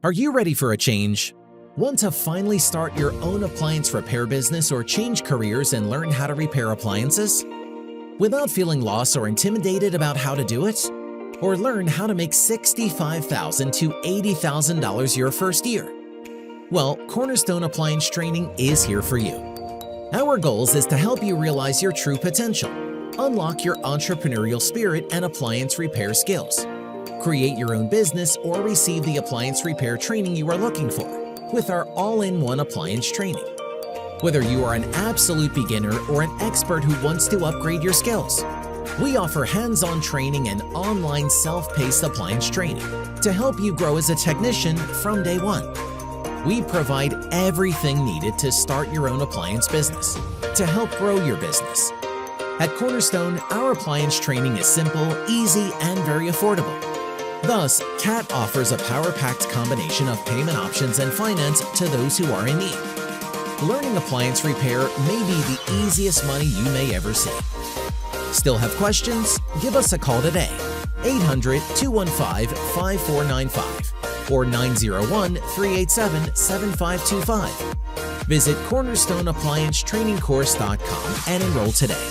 Are you ready for a change? Want to finally start your own appliance repair business or change careers and learn how to repair appliances? Without feeling lost or intimidated about how to do it? Or learn how to make $65,000 to $80,000 your first year? Well, Cornerstone Appliance Training is here for you. Our goals is to help you realize your true potential, unlock your entrepreneurial spirit and appliance repair skills, create your own business, or receive the appliance repair training you are looking for with our all-in-one appliance training. Whether you are an absolute beginner or an expert who wants to upgrade your skills, we offer hands-on training and online self-paced appliance training to help you grow as a technician from day one. We provide everything needed to start your own appliance business, to help grow your business. At Cornerstone, our appliance training is simple, easy, and very affordable. Thus, CAT offers a power-packed combination of payment options and finance to those who are in need. Learning appliance repair may be the easiest money you may ever see. Still have questions? Give us a call today, 800-215-5495 or 901-387-7525. Visit cornerstoneappliancetrainingcourse.com and enroll today.